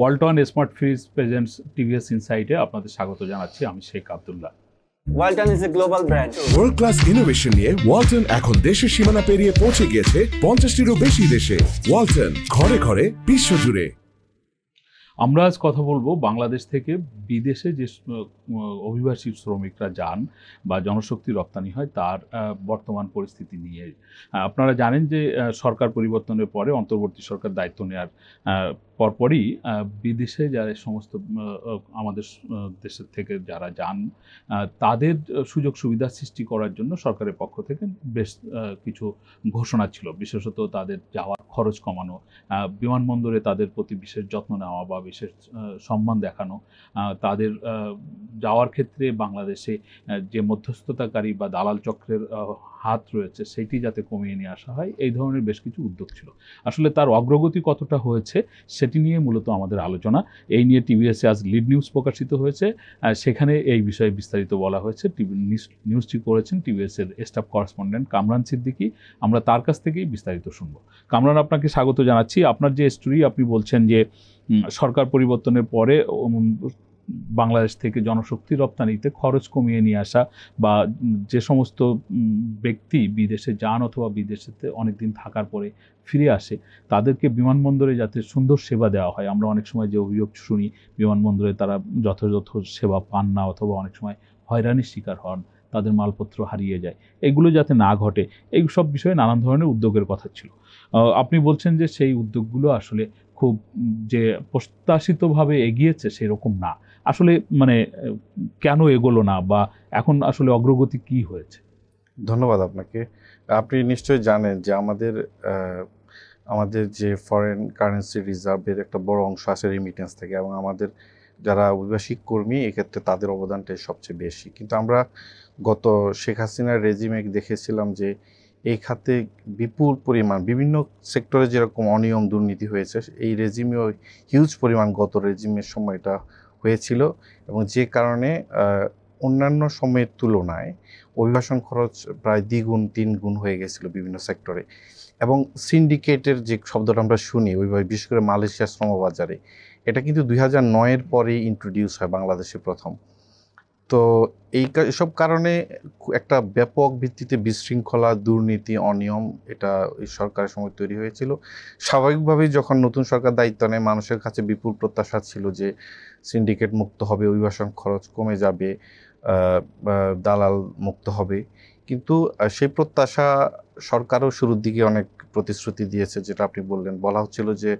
Walton smart fridge presents TVS ইনসাইটে আপনাদের স্বাগত জানাচ্ছি। আমি Sheikh Abdullah. Walton is a global brand. World class innovation নিয়ে ওয়ালটন এখন দেশের সীমানা পেরিয়ে পৌঁছে গিয়েছে 50টিরও বেশি দেশে। ওয়ালটন, ঘরে ঘরে বিশ্বজুড়ে। আমরা আজ কথা বলবো বাংলাদেশ থেকে বিদেশে যে অভিবাসী শ্রমিকরা যান বা জনশক্তি রপ্তানি হয় তার বর্তমান পরিস্থিতি নিয়ে। আপনারা জানেন যে সরকার পরিবর্তনের পরে অন্তর্বর্তী সরকার দায়িত্ব নেওয়ার পরপরই বিদেশে যারা সমস্ত আমাদের দেশের থেকে যারা যান তাদের সুযোগ সুবিধা সৃষ্টি করার জন্য সরকারের পক্ষ থেকে বেশ কিছু ঘোষণা ছিল। বিশেষত তাদের যাওয়ার খরচ কমানো, বিমানবন্দরে তাদের প্রতি বিশেষ যত্ন নেওয়া বা বিশেষ সম্মান দেখানো, তাদের যাওয়ার ক্ষেত্রে বাংলাদেশে যে মধ্যস্থতাকারী বা দালাল চক্রের হাত রয়েছে সেটি যাতে কমিয়ে নিয়ে আসা হয়, এই ধরনের বেশ কিছু উদ্যোগ ছিল। আসলে তার অগ্রগতি কতটা হয়েছে সেটি নিয়ে মূলত আমাদের আলোচনা। এই নিয়ে টিভিএসে আজ লিড নিউজ প্রকাশিত হয়েছে, সেখানে এই বিষয়ে বিস্তারিত বলা হয়েছে। নিউজটি করেছেন টিভিএসের স্টাফ করেসপন্ডেন্ট কামরান সিদ্দিকী। আমরা তার কাছ থেকেই বিস্তারিত শুনব। কামরান, আপনাকে স্বাগত জানাচ্ছি। আপনার যে স্টোরি, আপনি বলছেন যে সরকার পরিবর্তনের পরে বাংলাদেশ থেকে জনশক্তি রপ্তানিতে খরচ কমিয়ে নিয়ে আসা বা যে সমস্ত ব্যক্তি বিদেশে যান অথবা বিদেশেতে অনেকদিন থাকার পরে ফিরে আসে তাদেরকে বিমানবন্দরে যাতে সুন্দর সেবা দেওয়া হয়। আমরা অনেক সময় যে অভিযোগ শুনি বিমানবন্দরে তারা যথাযথ সেবা পান না অথবা অনেক সময় হয়রানির শিকার হন, তাদের মালপত্র হারিয়ে যায়, এগুলো যাতে না ঘটে, এই সব বিষয়ে নানান ধরনের উদ্যোগের কথা ছিল। আপনি বলছেন যে সেই উদ্যোগগুলো আসলে খুব যে প্রত্যাশিতভাবে এগিয়েছে সেরকম না। আসলে মানে কেন এগোলো না বা এখন আসলে অগ্রগতি কি হয়েছে? ধন্যবাদ আপনাকে। আপনি নিশ্চয়ই জানেন যে আমাদের যে ফরেন কারেন্সি রিজার্ভের একটা বড় অংশ আছে রেমিটেন্স থেকে, এবং আমাদের যারা অভিবাসিক কর্মী এক্ষেত্রে তাদের অবদানটাই সবচেয়ে বেশি। কিন্তু আমরা গত শেখ হাসিনার রেজিমে দেখেছিলাম যে এই খাতে বিপুল পরিমাণ বিভিন্ন সেক্টরে যেরকম অনিয়ম দুর্নীতি হয়েছে, এই রেজিমেও হিউজ পরিমাণ গত রেজিমের সময়টা হয়েছিল, এবং যে কারণে অন্যান্য সময়ের তুলনায় অভিবাসন খরচ প্রায় দ্বিগুণ তিনগুণ হয়ে গেছিল বিভিন্ন সেক্টরে। এবং সিন্ডিকেটের যে শব্দটা আমরা শুনি ওইভাবে, বিশেষ করে মালয়েশিয়া শ্রমবাজারে, এটা কিন্তু 2009-এর পরেই ইন্ট্রোডিউস হয় বাংলাদেশে প্রথম। তো এইসব কারণে একটা ব্যাপক ভিত্তিতে বিশৃঙ্খলা, দুর্নীতি, অনিয়ম এটা এই সরকারের সময় তৈরি হয়েছিল। স্বাভাবিকভাবেই যখন নতুন সরকার দায়িত্ব নেয়, মানুষের কাছে বিপুল প্রত্যাশা ছিল যে সিন্ডিকেট মুক্ত হবে, অভিবাসন খরচ কমে যাবে, দালাল মুক্ত হবে। কিন্তু সেই প্রত্যাশা সরকারও শুরুর দিকে অনেক প্রতিশ্রুতি দিয়েছে, যেটা আপনি বললেন। বলা হচ্ছিল যে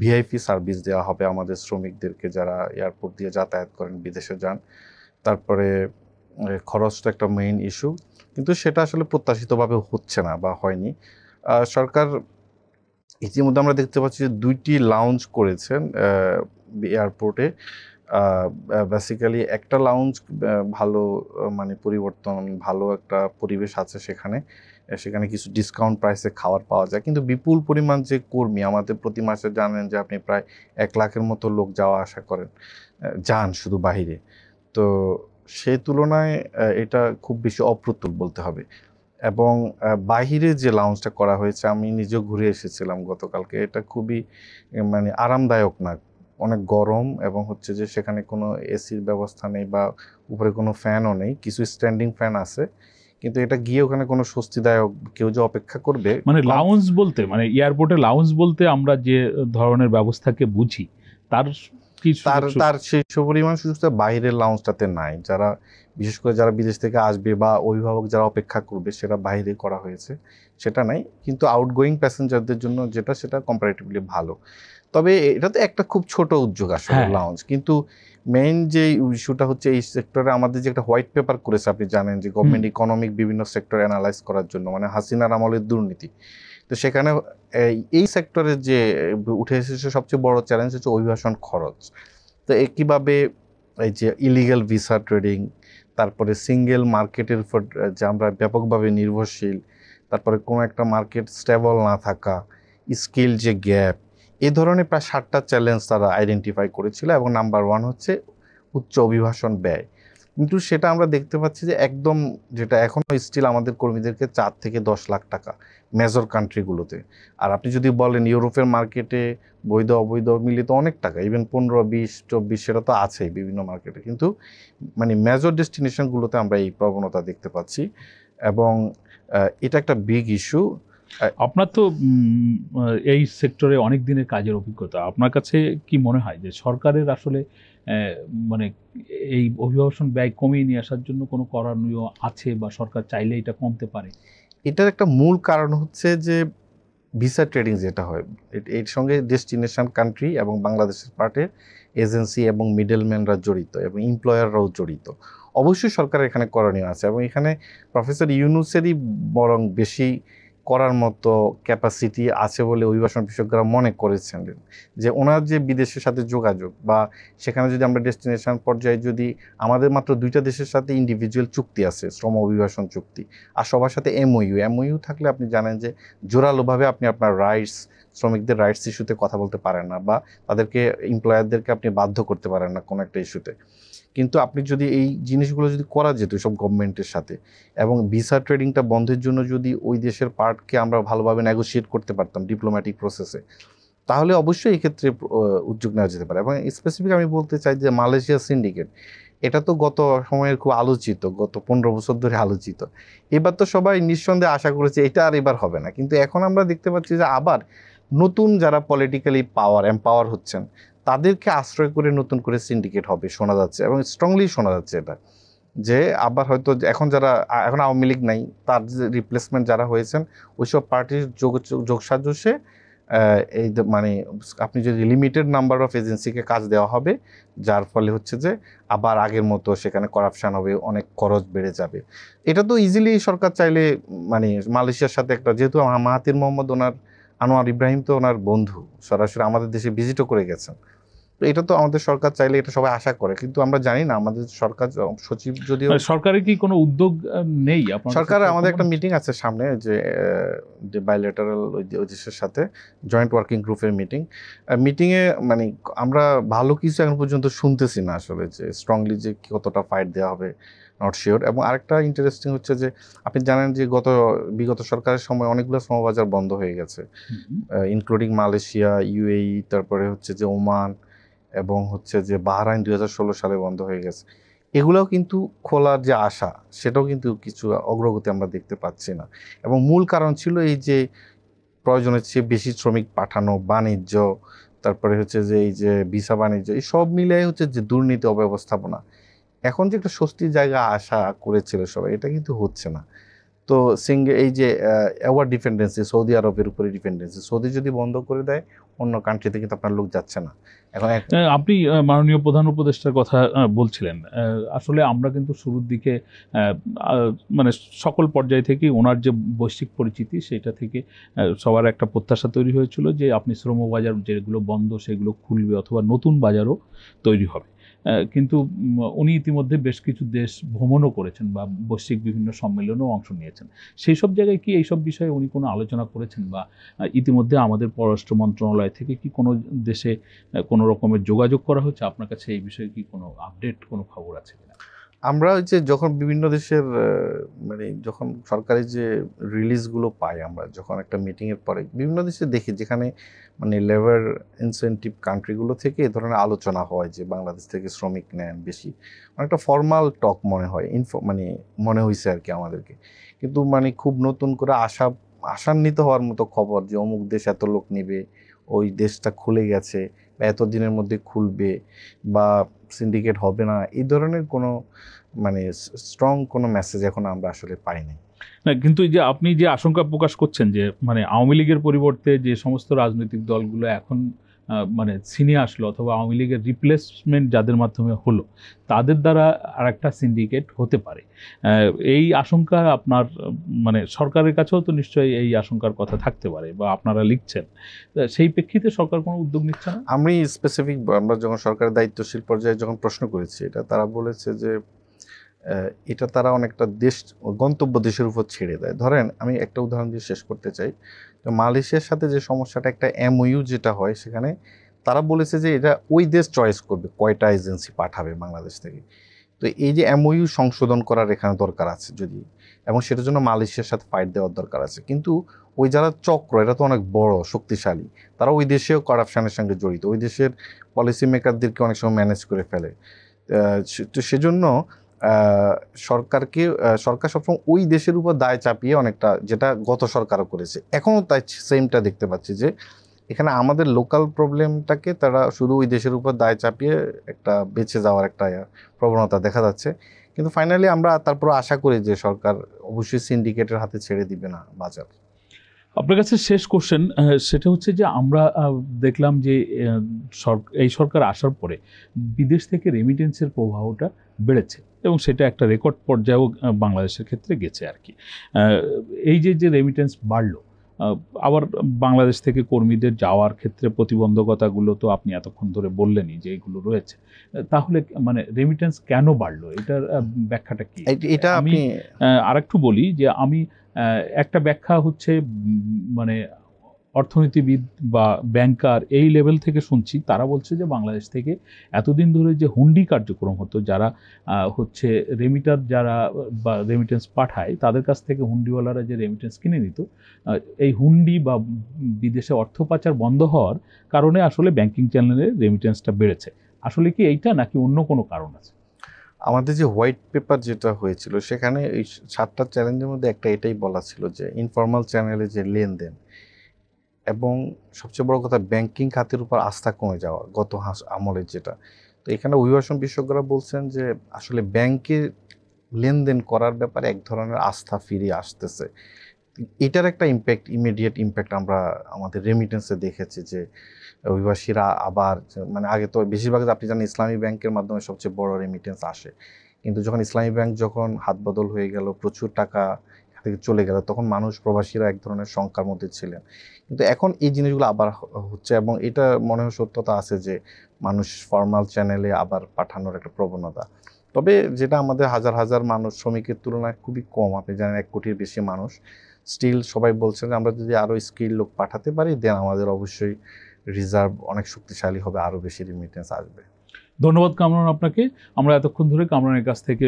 ভিআইপি সার্ভিস দেওয়া হবে আমাদের শ্রমিকদেরকে যারা এয়ারপোর্ট দিয়ে যাতায়াত করেন, বিদেশে যান। তারপরে খরচটা একটা মেইন ইস্যু, কিন্তু সেটা আসলে প্রত্যাশিতভাবে হচ্ছে না বা হয়নি। সরকার ইতিমধ্যে আমরা দেখতে পাচ্ছি যে 2টি লাউঞ্জ করেছেন এয়ারপোর্টে। বেসিক্যালি একটা লাউঞ্জ ভালো, মানে পরিবর্তন, ভালো একটা পরিবেশ আছে সেখানে কিছু ডিসকাউন্ট প্রাইসে খাবার পাওয়া যায়। কিন্তু বিপুল পরিমাণ যে কর্মী আমাদের প্রতি মাসে, জানেন যে আপনি প্রায় 1 লাখের মতো লোক যাওয়া আসা করেন, যান শুধু বাহিরে। তো সেই তুলনায় এটা খুব বেশি অপ্রতুল বলতে হবে। এবং বাহিরে যে লাউঞ্জটা করা হয়েছে, আমি নিজেও ঘুরে এসেছিলাম গতকালকে, এটা খুবই মানে আরামদায়ক না, অনেক গরম, এবং হচ্ছে যে সেখানে কোনো এসির ব্যবস্থা নেই বা উপরে কোনো ফ্যানও নেই। কিছু স্ট্যান্ডিং ফ্যান আছে, কিন্তু এটা গিয়ে ওখানে কোনো স্বস্তিদায়ক, কেউ যে অপেক্ষা করবে, মানে লাউঞ্জ বলতে, মানে এয়ারপোর্টে লাউঞ্জ বলতে আমরা যে ধরনের ব্যবস্থাকে বুঝি তার সেই পরিমাণ সুযোগটা বাইরের লাউঞ্জটাতে নাই। যারা বিশেষ করে যারা বিদেশ থেকে আসবে বা অভিভাবক যারা অপেক্ষা করবে, সেটা বাইরে করা হয়েছে, সেটা নাই। কিন্তু আউটগোয়িং প্যাসেঞ্জারদের জন্য সেটা কম্পারেটিভলি ভালো। তবে এটা তো একটা খুব ছোট উদ্যোগ আসলে লাউঞ্জ, কিন্তু মেইন যে ইস্যুটা হচ্ছে এই সেক্টরে আমাদের যে একটা হোয়াইট পেপার করেছে, আপনি জানেন যে গভর্নমেন্ট ইকোনমিক বিভিন্ন সেক্টর অ্যানালাইজ করার জন্য, মানে হাসিনার আমলের দুর্নীতি। তো সেখানে এই সেক্টরে যে উঠে এসেছে সবচেয়ে বড় চ্যালেঞ্জ হচ্ছে অভিবাসন খরচ। তো কীভাবে এই যে ইলিগাল ভিসা ট্রেডিং, তারপরে সিঙ্গেল মার্কেটের উপর যে আমরা ব্যাপকভাবে নির্ভরশীল, তারপরে কোনো একটা মার্কেট স্টেবল না থাকা, স্কিল যে গ্যাপ, এই ধরনের প্রায় 7টা চ্যালেঞ্জ তারা আইডেন্টিফাই করেছিল। এবং নাম্বার 1 হচ্ছে উচ্চ অভিবাসন ব্যয়। কিন্তু সেটা আমরা দেখতে পাচ্ছি যে একদম যেটা এখনো স্টিল আমাদের কর্মীদেরকে 4 থেকে 10 লাখ টাকা মেজর কান্ট্রিগুলোতে। আর আপনি যদি বলেন ইউরোপের মার্কেটে বৈধ অবৈধ মিলিয়ে তো অনেক টাকা, ইভেন 15, 20, 24 সেটা তো আছেই বিভিন্ন মার্কেটে, কিন্তু মানে মেজর ডেস্টিনেশনগুলোতে আমরা এই প্রবণতা দেখতে পাচ্ছি এবং এটা একটা বিগ ইস্যু। আপনার তো এই সেক্টরে অনেক দিনের কাজের অভিজ্ঞতা, আপনার কাছে কি মনে হয় যে সরকারের আসলে মানে এই অভিবাসন ব্যয় কমিয়ে নিয়ে আসার জন্য কোনো করণীয় আছে, বা সরকার চাইলে এটা কমতে পারে? এটার একটা মূল কারণ হচ্ছে যে ভিসা ট্রেডিং যেটা হয়, এর সঙ্গে ডেস্টিনেশন কান্ট্রি এবং বাংলাদেশের পার্টে এজেন্সি এবং মিডলম্যানরা জড়িত এবং এমপ্লয়াররাও জড়িত। অবশ্যই সরকারের এখানে করণীয় আছে এবং এখানে প্রফেসর ইউনূসেরই বরং বেশি করার মতো ক্যাপাসিটি আছে বলে অভিবাসন বিশেষজ্ঞরা মনে করেছেন যে ওনার যে বিদেশের সাথে যোগাযোগ, বা সেখানে যদি আমরা ডেস্টিনেশন পর্যায়ে যদি আমাদের মাত্র 2টা দেশের সাথে ইন্ডিভিজুয়াল চুক্তি আছে, শ্রম অভিবাসন চুক্তি, আর সবার সাথে এমওইউ থাকলে আপনি জানেন যে জোরালোভাবে আপনি আপনার রাইটস, শ্রমিকদের রাইটস ইস্যুতে কথা বলতে পারেন না, বা তাদেরকে এমপ্লয়ারদেরকে আপনি বাধ্য করতে পারেন না কোনো একটা ইস্যুতে। কিন্তু আপনি যদি এই জিনিসগুলো যদি করা যেত সব গভর্নমেন্টের সাথে, এবং ভিসা ট্রেডিংটা বন্ধের জন্য যদি ওই দেশের পার্টকে আমরা ভালোভাবে নেগোশিয়েট করতে পারতাম ডিপ্লোম্যাটিক প্রসেসে, তাহলে অবশ্যই এই ক্ষেত্রে উদ্যোগ নেওয়া যেতে পারে। এবং স্পেসিফিক আমি বলতে চাই যে মালয়েশিয়া সিন্ডিকেট, এটা তো গত সময়ের খুব আলোচিত, গত 15 বছর ধরে আলোচিত। এবার তো সবাই নিঃসন্দেহে আশা করেছে এটা আর এবার হবে না, কিন্তু এখন আমরা দেখতে পাচ্ছি যে আবার নতুন যারা পলিটিক্যালি এম্পাওয়ার হচ্ছেন তাদেরকে আশ্রয় করে নতুন করে সিন্ডিকেট হবে শোনা যাচ্ছে, এবং স্ট্রংলি শোনা যাচ্ছে এটা, যে আবার হয়তো এখন আওয়ামী লীগ নাই, তার যে রিপ্লেসমেন্ট যারা হয়েছেন ওইসব পার্টির যোগসাজশে এই মানে আপনি যদি লিমিটেড নাম্বার অফ এজেন্সিকে কাজ দেওয়া হবে, যার ফলে হচ্ছে যে আবার আগের মতো সেখানে করাপশন হবে, অনেক খরচ বেড়ে যাবে। এটা তো ইজিলি সরকার চাইলে মানে মালয়েশিয়ার সাথে একটা, যেহেতু মাহাতির মোহাম্মদ আনোয়ার ইব্রাহিম তো ওনার বন্ধু, সরাসরি আমাদের দেশে ভিজিটও করে গেছেন, তো এটা তো আমাদের সরকার চাইলে এটা সবাই আশা করে, কিন্তু আমরা জানি না আমাদের সরকার সচিব যদিও সরকারের কি কোনো উদ্যোগ নেই? সরকার আমাদের একটা মিটিং আছে সামনে, যে বাইলেটারাল ওই দেশের সাথে জয়েন্ট ওয়ার্কিং গ্রুপের মিটিংয়ে মানে আমরা ভালো কিছু এখন পর্যন্ত শুনতেছি না আসলে, যে স্ট্রংলি যে কতটা ফাইট দেওয়া হবে নট শিওর। এবং আরেকটা ইন্টারেস্টিং হচ্ছে যে আপনি জানেন যে বিগত সরকারের সময় অনেকগুলো শ্রমবাজার বন্ধ হয়ে গেছে, ইনক্লুডিং মালয়েশিয়া, ইউএই, তারপরে হচ্ছে যে ওমান এবং হচ্ছে যে বাহরাইন 2016 সালে বন্ধ হয়ে গেছে। এগুলোও কিন্তু খোলার যে আশা, সেটাও কিন্তু কিছু অগ্রগতি আমরা দেখতে পাচ্ছি না। এবং মূল কারণ ছিল এই যে প্রয়োজনের চেয়ে বেশি শ্রমিক পাঠানো, বাণিজ্য, তারপরে হচ্ছে যে এই যে ভিসা বাণিজ্য, এই সব মিলিয়ে হচ্ছে যে দুর্নীতি, অব্যবস্থাপনা। এখন যে একটা স্বস্তির জায়গা আশা করেছিল সবাই, এটা কিন্তু হচ্ছে না। তো এই যে ওভার ডিপেন্ডেন্সি, সৌদি আরবের উপরে ডিপেন্ডেন্সি, সৌদি যদি বন্ধ করে দেয় অন্য কান্ট্রিতে কিন্তু আপনার লোক যাচ্ছে না। এখন আপনি মাননীয় প্রধান উপদেষ্টার কথা বলছিলেন, আসলে আমরা কিন্তু শুরুর দিকে মানে সকল পর্যায় থেকে ওনার যে বৈশ্বিক পরিচিতি, সেটা থেকে সবার একটা প্রত্যাশা তৈরি হয়েছিল যে আপনি শ্রমবাজার যেগুলো বন্ধ সেগুলো খুলবে, অথবা নতুন বাজারও তৈরি হবে। কিন্তু উনি ইতিমধ্যে বেশ কিছু দেশ ভ্রমণও করেছেন বা বৈশ্বিক বিভিন্ন সম্মেলনেও অংশ নিয়েছেন। সেই সব জায়গায় কি এইসব বিষয়ে উনি কোনো আলোচনা করেছেন, বা ইতিমধ্যে আমাদের পররাষ্ট্র মন্ত্রণালয় থেকে কি কোনো দেশে কোনো রকমের যোগাযোগ করা হচ্ছে? আপনার কাছে এই বিষয়ে কি কোনো আপডেট, কোনো খবর আছে কিনা? আমরা যে যখন বিভিন্ন দেশের মানে যখন সরকারি যে রিলিজগুলো পাই, আমরা যখন একটা মিটিংয়ের পরে বিভিন্ন দেশে দেখি যেখানে মানে লেবার ইনসেন্টিভ কান্ট্রিগুলো থেকে এ ধরনের আলোচনা হয় যে বাংলাদেশ থেকে শ্রমিক নেন বেশি, অনেকটা ফর্মাল টক মনে হয়, মানে মনে হয়েছে আর কি আমাদেরকে। কিন্তু মানে খুব নতুন করে আশান্বিত হওয়ার মতো খবর যে অমুক দেশ এত লোক নেবে, ওই দেশটা খুলে গেছে বা এতদিনের মধ্যে খুলবে, বা সিন্ডিকেট হবে না, এই ধরনের কোনো মানে স্ট্রং কোনো মেসেজ এখন আমরা আসলে পাইনি। না, কিন্তু এই যে আপনি যে আশঙ্কা প্রকাশ করছেন যে মানে আওয়ামী লীগের পরিবর্তে যে সমস্ত রাজনৈতিক দলগুলো এখন মানে সিনিয়ে আসলো, অথবা আওয়ামী লীগের রিপ্লেসমেন্ট যাদের মাধ্যমে হলো, তাদের দ্বারা আর একটা সিন্ডিকেট হতে পারে, এই আশঙ্কা আপনার মানে সরকারের কাছেও তো নিশ্চয়ই এই আশঙ্কার কথা থাকতে পারে, বা আপনারা লিখছেন, সেই প্রেক্ষিতে সরকার কোনো উদ্যোগ নিচ্ছে না? আমি স্পেসিফিক আমরা যখন সরকারের দায়িত্বশীল পর্যায়ে যখন প্রশ্ন করেছি, এটা তারা বলেছে যে এটা তারা অনেকটা দেশ, গন্তব্য দেশের উপর ছেড়ে দেয়। ধরেন আমি একটা উদাহরণ দিয়ে শেষ করতে চাই, তো মালয়েশিয়ার সাথে যে সমস্যাটা, একটা এমওইউ যেটা হয় সেখানে তারা বলেছে যে এটা ওই দেশ চয়েস করবে কয়টা এজেন্সি পাঠাবে বাংলাদেশ থেকে, তো এই যে এমওইউ সংশোধন করার এখানে দরকার আছে যদি, এবং সেটার জন্য মালয়েশিয়ার সাথে ফাইট দেওয়ার দরকার আছে। কিন্তু ওই যারা চক্র, এটা তো অনেক বড় শক্তিশালী, তারা ওই দেশেও করাপশনের সঙ্গে জড়িত, ওই দেশের পলিসি মেকারদেরকে অনেক সময় ম্যানেজ করে ফেলে। তো সেজন্য সরকার সবসময় ওই দেশের উপর দায় চাপিয়ে অনেকটা, যেটা গত সরকারও করেছে, এখনও তাই সেমটা দেখতে পাচ্ছি যে এখানে আমাদের লোকাল প্রবলেমটাকে তারা শুধু ওই দেশের উপর দায় চাপিয়ে একটা বেঁচে যাওয়ার একটা প্রবণতা দেখা যাচ্ছে। কিন্তু ফাইনালি আমরা তারপর আশা করি যে সরকার অবশ্যই সিন্ডিকেটের হাতে ছেড়ে দিবে না বাজার। আপনার কাছে শেষ কোশ্চেন, সেটা হচ্ছে যে আমরা দেখলাম যে এই সরকার আসার পরে বিদেশ থেকে রেমিটেন্সের প্রবাহটা বেড়েছে এবং সেটা একটা রেকর্ড পর্যায়েও বাংলাদেশের ক্ষেত্রে গেছে আর কি। এই যে রেমিটেন্স বাড়লো, আবার বাংলাদেশ থেকে কর্মীদের যাওয়ার ক্ষেত্রে প্রতিবন্ধকতাগুলো তো আপনি এতক্ষণ ধরে বললেনই যে এগুলো রয়েছে, তাহলে মানে রেমিটেন্স কেন বাড়লো, এটার ব্যাখ্যাটা কি? এটা আমি আরেকটু বলি যে আমি একটা ব্যাখ্যা হচ্ছে মানে অর্থনীতিবিদ বা ব্যাংকার এই লেভেল থেকে শুনছি, তারা বলছে যে বাংলাদেশ থেকে এতদিন ধরে যে হুন্ডি কার্যক্রম হতো, যারা হচ্ছে রেমিটার যারা বা রেমিটেন্স পাঠায় তাদের কাছ থেকে হুন্ডিওয়ালারা যে রেমিটেন্স কিনে নিত, এই হুন্ডি বা বিদেশে অর্থ পাচার বন্ধ হওয়ার কারণে আসলে ব্যাংকিং চ্যানেলে রেমিটেন্সটা বেড়েছে। আসলে কি এইটা নাকি অন্য কোনো কারণ আছে? আমাদের যে হোয়াইট পেপার যেটা হয়েছিল সেখানে এই 7টা চ্যালেঞ্জের মধ্যে একটা এটাই বলা ছিল যে ইনফর্মাল চ্যানেলে যে লেনদেন এবং সবচেয়ে বড় কথা ব্যাংকিং খাতের উপর আস্থা কমে যাওয়া গত আমলের যেটা। তো এখানে অভিবাসন বিশেষজ্ঞরা বলছেন যে আসলে ব্যাংকে লেনদেন করার ব্যাপারে এক ধরনের আস্থা ফিরে আসতেছে। এটার একটা ইম্প্যাক্ট, ইমিডিয়েট ইম্প্যাক্ট আমরা আমাদের রেমিটেন্সে দেখেছি যে অভিবাসীরা আবার, মানে আগে তো বেশিরভাগ আপনি জানেন ইসলামী ব্যাংকের মাধ্যমে সবচেয়ে বড় রেমিটেন্স আসে, কিন্তু যখন ইসলামী ব্যাংক যখন হাত বদল হয়ে গেল, প্রচুর টাকা এখান থেকে চলে গেল, তখন মানুষ প্রবাসীরা এক ধরনের শঙ্কার মধ্যে ছিলেন। কিন্তু এখন এই জিনিসগুলো আবার হচ্ছে এবং এটা মনে হয় সত্যতা আছে যে মানুষ ফর্মাল চ্যানেলে আবার পাঠানোর একটা প্রবণতা। তবে যেটা আমাদের হাজার হাজার মানুষ, শ্রমিকের তুলনায় খুবই কম, আপনি জানেন 1 কোটির বেশি মানুষ, স্টিল সবাই বলছেন যে আমরা যদি আরও স্কিল লোক পাঠাতে পারি দেন আমাদের অবশ্যই রিজার্ভ অনেক শক্তিশালী হবে, আরও বেশি রেমিটেন্স আসবে। ধন্যবাদ কামরান আপনাকে। আমরা এতক্ষণ ধরে কামরানের কাছ থেকে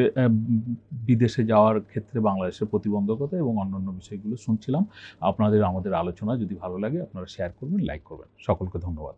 বিদেশে যাওয়ার ক্ষেত্রে বাংলাদেশের প্রতিবন্ধকতা এবং অন্যান্য বিষয়গুলো শুনছিলাম। আমাদের আলোচনা যদি ভালো লাগে আপনারা শেয়ার করবেন, লাইক করবেন। সকলকে ধন্যবাদ।